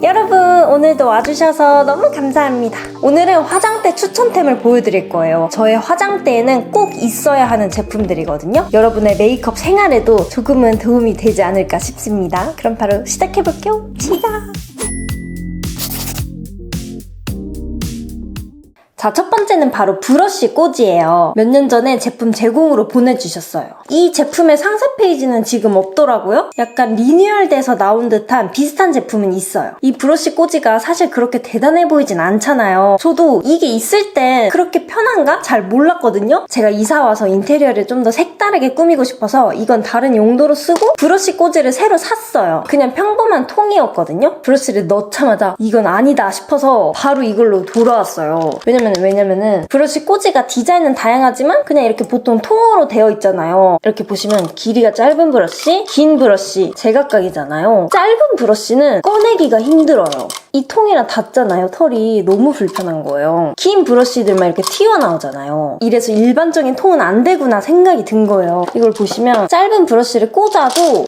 여러분, 오늘도 와주셔서 너무 감사합니다. 오늘은 화장대 추천템을 보여드릴 거예요. 저의 화장대에는 꼭 있어야 하는 제품들이거든요. 여러분의 메이크업 생활에도 조금은 도움이 되지 않을까 싶습니다. 그럼 바로 시작해볼게요. 시작! 자, 첫 번째는 바로 브러쉬 꽂이에요. 몇 년 전에 제품 제공으로 보내주셨어요. 이 제품의 상세 페이지는 지금 없더라고요. 약간 리뉴얼돼서 나온 듯한 비슷한 제품은 있어요. 이 브러쉬 꽂이가 사실 그렇게 대단해 보이진 않잖아요. 저도 이게 있을 때 그렇게 편한가? 잘 몰랐거든요. 제가 이사와서 인테리어를 좀 더 색다르게 꾸미고 싶어서 이건 다른 용도로 쓰고 브러쉬 꽂이를 새로 샀어요. 그냥 평범한 통이었거든요. 브러쉬를 넣자마자 이건 아니다 싶어서 바로 이걸로 돌아왔어요. 왜냐면은 브러쉬 꽂이가 디자인은 다양하지만 그냥 이렇게 보통 통으로 되어 있잖아요. 이렇게 보시면 길이가 짧은 브러쉬, 긴 브러쉬, 제각각이잖아요. 짧은 브러쉬는 꺼내기가 힘들어요. 이 통이랑 닿잖아요. 털이 너무 불편한 거예요. 긴 브러쉬들만 이렇게 튀어나오잖아요. 이래서 일반적인 통은 안 되구나 생각이 든 거예요. 이걸 보시면 짧은 브러쉬를 꽂아도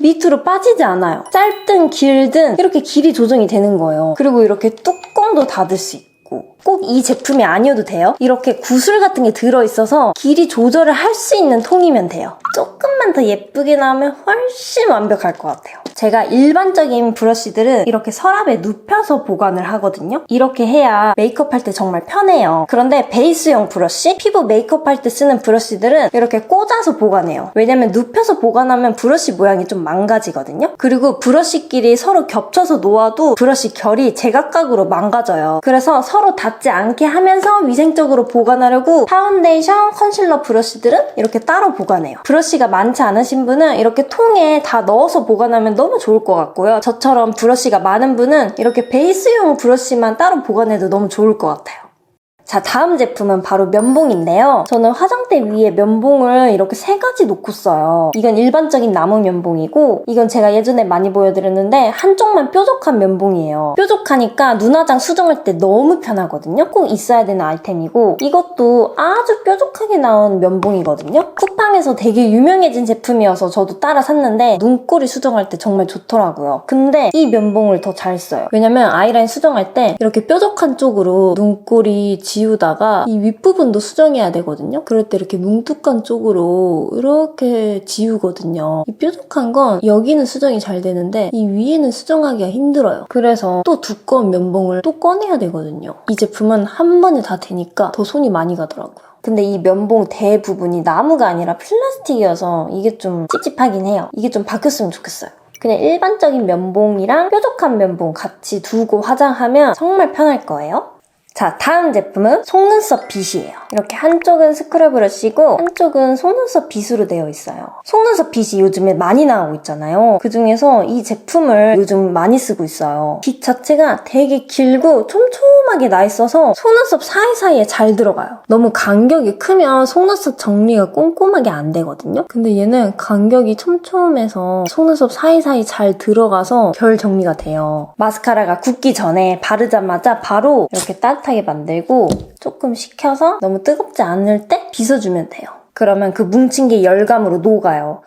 밑으로 빠지지 않아요. 짧든 길든 이렇게 길이 조정이 되는 거예요. 그리고 이렇게 뚜껑도 닫을 수 있고 꼭 이 제품이 아니어도 돼요. 이렇게 구슬 같은 게 들어있어서 길이 조절을 할 수 있는 통이면 돼요. 조금만 더 예쁘게 나오면 훨씬 완벽할 것 같아요. 제가 일반적인 브러쉬들은 이렇게 서랍에 눕혀서 보관을 하거든요. 이렇게 해야 메이크업 할 때 정말 편해요. 그런데 베이스용 브러쉬, 피부 메이크업 할 때 쓰는 브러쉬들은 이렇게 꽂아서 보관해요. 왜냐면 눕혀서 보관하면 브러쉬 모양이 좀 망가지거든요. 그리고 브러쉬끼리 서로 겹쳐서 놓아도 브러쉬 결이 제각각으로 망가져요. 그래서 서로 닿지 않게 하면서 위생적으로 보관하려고 파운데이션, 컨실러 브러쉬들은 이렇게 따로 보관해요. 브러쉬가 많지 않으신 분은 이렇게 통에 다 넣어서 보관하면 너무 좋을 것 같고요. 저처럼 브러쉬가 많은 분은 이렇게 베이스용 브러쉬만 따로 보관해도 너무 좋을 것 같아요. 자, 다음 제품은 바로 면봉인데요. 저는 화장대 위에 면봉을 이렇게 3가지 놓고 써요. 이건 일반적인 나무 면봉이고 이건 제가 예전에 많이 보여드렸는데 한쪽만 뾰족한 면봉이에요. 뾰족하니까 눈화장 수정할 때 너무 편하거든요. 꼭 있어야 되는 아이템이고 이것도 아주 뾰족하게 나온 면봉이거든요. 쿠팡에서 되게 유명해진 제품이어서 저도 따라 샀는데 눈꼬리 수정할 때 정말 좋더라고요. 근데 이 면봉을 더 잘 써요. 왜냐면 아이라인 수정할 때 이렇게 뾰족한 쪽으로 눈꼬리 지우다가 이 윗부분도 수정해야 되거든요. 그럴 때 이렇게 뭉툭한 쪽으로 이렇게 지우거든요. 이 뾰족한 건 여기는 수정이 잘 되는데 이 위에는 수정하기가 힘들어요. 그래서 또 두꺼운 면봉을 또 꺼내야 되거든요. 이 제품은 한 번에 다 되니까 더 손이 많이 가더라고요. 근데 이 면봉 대부분이 나무가 아니라 플라스틱이어서 이게 좀 찝찝하긴 해요. 이게 좀 바뀌었으면 좋겠어요. 그냥 일반적인 면봉이랑 뾰족한 면봉 같이 두고 화장하면 정말 편할 거예요. 자, 다음 제품은 속눈썹 빗이에요. 이렇게 한쪽은 스크럽 브러쉬고 한쪽은 속눈썹 빗으로 되어 있어요. 속눈썹 빗이 요즘에 많이 나오고 있잖아요. 그중에서 이 제품을 요즘 많이 쓰고 있어요. 빗 자체가 되게 길고 촘촘하게 나 있어서 속눈썹 사이사이에 잘 들어가요. 너무 간격이 크면 속눈썹 정리가 꼼꼼하게 안 되거든요. 근데 얘는 간격이 촘촘해서 속눈썹 사이사이 잘 들어가서 결 정리가 돼요. 마스카라가 굳기 전에 바르자마자 바로 이렇게 따뜻하게 만들고 조금 식혀서 너무 뜨겁지 않을 때 빗어주면 돼요. 그러면 그 뭉친 게 열감으로 녹아요.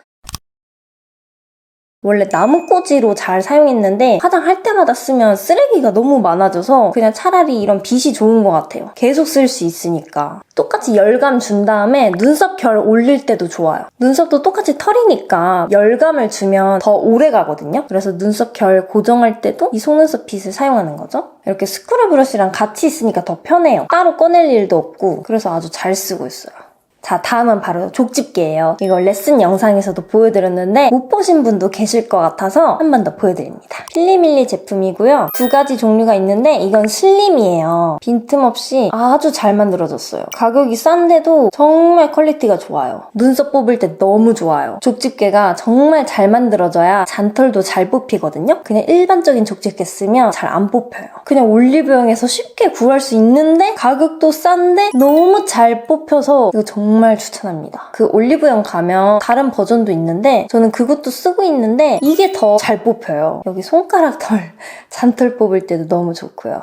원래 나무꽂이로 잘 사용했는데 화장할 때마다 쓰면 쓰레기가 너무 많아져서 그냥 차라리 이런 빗이 좋은 것 같아요. 계속 쓸 수 있으니까. 똑같이 열감 준 다음에 눈썹 결 올릴 때도 좋아요. 눈썹도 똑같이 털이니까 열감을 주면 더 오래 가거든요. 그래서 눈썹 결 고정할 때도 이 속눈썹 빗을 사용하는 거죠. 이렇게 스크럽 브러쉬랑 같이 있으니까 더 편해요. 따로 꺼낼 일도 없고 그래서 아주 잘 쓰고 있어요. 자, 다음은 바로 족집게예요. 이거 레슨 영상에서도 보여드렸는데 못 보신 분도 계실 것 같아서 한 번 더 보여드립니다. 필리밀리 제품이고요. 2가지 종류가 있는데 이건 슬림이에요. 빈틈없이 아주 잘 만들어졌어요. 가격이 싼데도 정말 퀄리티가 좋아요. 눈썹 뽑을 때 너무 좋아요. 족집게가 정말 잘 만들어져야 잔털도 잘 뽑히거든요. 그냥 일반적인 족집게 쓰면 잘 안 뽑혀요. 그냥 올리브영에서 쉽게 구할 수 있는데 가격도 싼데 너무 잘 뽑혀서 이거 정말 추천합니다. 그 올리브영 가면 다른 버전도 있는데 저는 그것도 쓰고 있는데 이게 더 잘 뽑혀요. 여기 손가락 털, 잔털 뽑을 때도 너무 좋고요.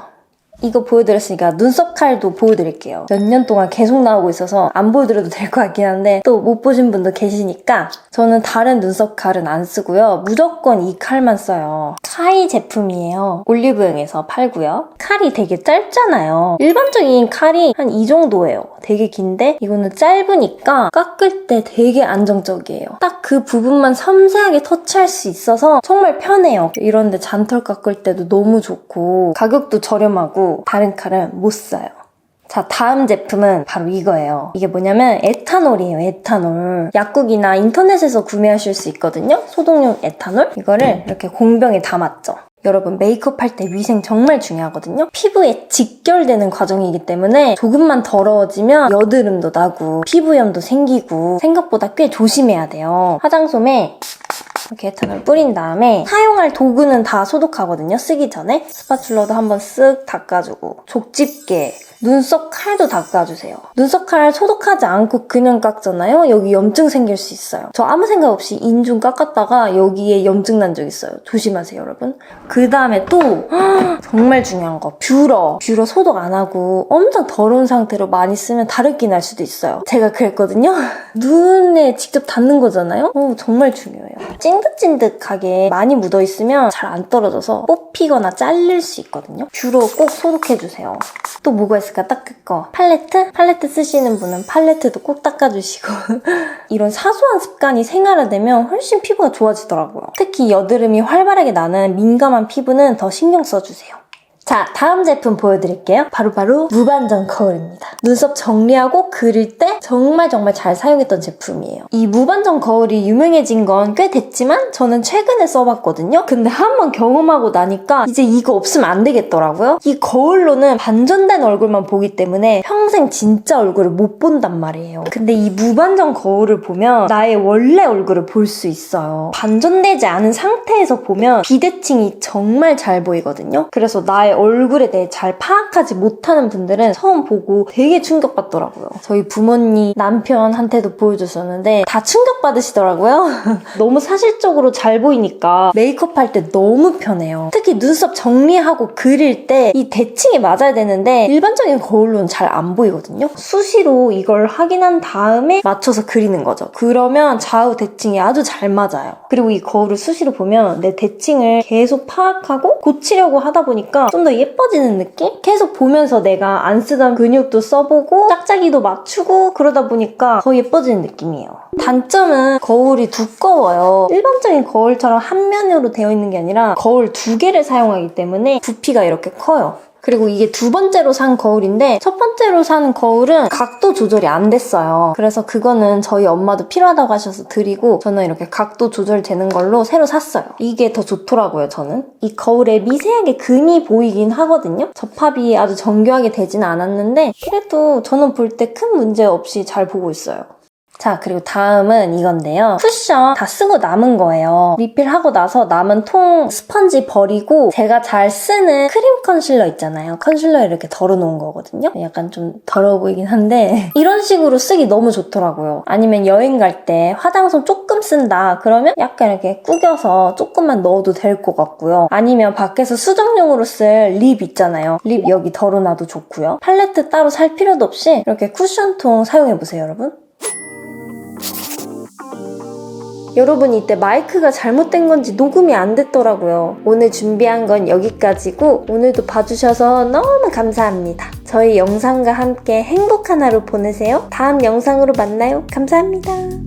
이거 보여드렸으니까 눈썹 칼도 보여드릴게요. 몇 년 동안 계속 나오고 있어서 안 보여드려도 될 것 같긴 한데 또 못 보신 분도 계시니까 저는 다른 눈썹 칼은 안 쓰고요. 무조건 이 칼만 써요. 카이 제품이에요. 올리브영에서 팔고요. 칼이 되게 짧잖아요. 일반적인 칼이 한 이 정도예요. 되게 긴데 이거는 짧으니까 깎을 때 되게 안정적이에요. 딱 그 부분만 섬세하게 터치할 수 있어서 정말 편해요. 이런데 잔털 깎을 때도 너무 좋고 가격도 저렴하고 다른 칼은 못 써요. 자, 다음 제품은 바로 이거예요. 이게 뭐냐면 에탄올이에요, 에탄올. 약국이나 인터넷에서 구매하실 수 있거든요. 소독용 에탄올. 이거를 이렇게 공병에 담았죠. 여러분, 메이크업 할 때 위생 정말 중요하거든요. 피부에 직결되는 과정이기 때문에 조금만 더러워지면 여드름도 나고 피부염도 생기고 생각보다 꽤 조심해야 돼요. 화장솜에 이렇게 에탄올 뿌린 다음에 사용할 도구는 다 소독하거든요. 쓰기 전에 스파츌러도 한번 쓱 닦아주고 족집게, 눈썹 칼도 닦아주세요. 눈썹 칼 소독하지 않고 그냥 깎잖아요. 여기 염증 생길 수 있어요. 저 아무 생각 없이 인중 깎았다가 여기에 염증 난 적 있어요. 조심하세요, 여러분. 그 다음에 또 정말 중요한 거, 뷰러. 뷰러 소독 안 하고 엄청 더러운 상태로 많이 쓰면 다래끼 날 수도 있어요. 제가 그랬거든요. 눈에 직접 닿는 거잖아요. 정말 중요해요. 찐득찐득하게 많이 묻어있으면 잘 안 떨어져서 뽑히거나 잘릴 수 있거든요. 뷰러 꼭 소독해주세요. 또 뭐가 있을까? 닦을 거. 팔레트? 팔레트 쓰시는 분은 팔레트도 꼭 닦아주시고 이런 사소한 습관이 생활화되면 훨씬 피부가 좋아지더라고요. 특히 여드름이 활발하게 나는 민감한 피부는 더 신경 써주세요. 자, 다음 제품 보여드릴게요. 바로 무반전 거울입니다. 눈썹 정리하고 그릴 때 정말 잘 사용했던 제품이에요. 이 무반전 거울이 유명해진 건 꽤 됐지만 저는 최근에 써봤거든요. 근데 한번 경험하고 나니까 이제 이거 없으면 안 되겠더라고요. 이 거울로는 반전된 얼굴만 보기 때문에 평생 진짜 얼굴을 못 본단 말이에요. 근데 이 무반전 거울을 보면 나의 원래 얼굴을 볼 수 있어요. 반전되지 않은 상태에서 보면 비대칭이 정말 잘 보이거든요. 그래서 나의 얼굴에 대해 잘 파악하지 못하는 분들은 처음 보고 되게 충격받더라고요. 저희 부모님, 남편한테도 보여줬었는데 다 충격받으시더라고요. 너무 사실적으로 잘 보이니까 메이크업 할 때 너무 편해요. 특히 눈썹 정리하고 그릴 때 이 대칭이 맞아야 되는데 일반적인 거울로는 잘 안 보이거든요. 수시로 이걸 확인한 다음에 맞춰서 그리는 거죠. 그러면 좌우 대칭이 아주 잘 맞아요. 그리고 이 거울을 수시로 보면 내 대칭을 계속 파악하고 고치려고 하다 보니까 좀 더 예뻐지는 느낌? 계속 보면서 내가 안 쓰던 근육도 써보고 짝짝이도 맞추고 그러다 보니까 더 예뻐지는 느낌이에요. 단점은 거울이 두꺼워요. 일반적인 거울처럼 한 면으로 되어 있는 게 아니라 거울 두 개를 사용하기 때문에 부피가 이렇게 커요. 그리고 이게 두 번째로 산 거울인데 첫 번째로 산 거울은 각도 조절이 안 됐어요. 그래서 그거는 저희 엄마도 필요하다고 하셔서 드리고 저는 이렇게 각도 조절되는 걸로 새로 샀어요. 이게 더 좋더라고요, 저는. 이 거울에 미세하게 금이 보이긴 하거든요. 접합이 아주 정교하게 되지는 않았는데 그래도 저는 볼 때 큰 문제 없이 잘 보고 있어요. 자, 그리고 다음은 이건데요. 쿠션 다 쓰고 남은 거예요. 리필하고 나서 남은 통 스펀지 버리고 제가 잘 쓰는 크림 컨실러 있잖아요. 컨실러에 이렇게 덜어놓은 거거든요. 약간 좀 더러워 보이긴 한데 이런 식으로 쓰기 너무 좋더라고요. 아니면 여행 갈 때 화장솜 조금 쓴다 그러면 약간 이렇게 구겨서 조금만 넣어도 될 것 같고요. 아니면 밖에서 수정용으로 쓸 립 있잖아요. 립 여기 덜어놔도 좋고요. 팔레트 따로 살 필요도 없이 이렇게 쿠션통 사용해보세요, 여러분. 여러분, 이때 마이크가 잘못된 건지 녹음이 안 됐더라고요. 오늘 준비한 건 여기까지고 오늘도 봐주셔서 너무 감사합니다. 저희 영상과 함께 행복한 하루 보내세요. 다음 영상으로 만나요. 감사합니다.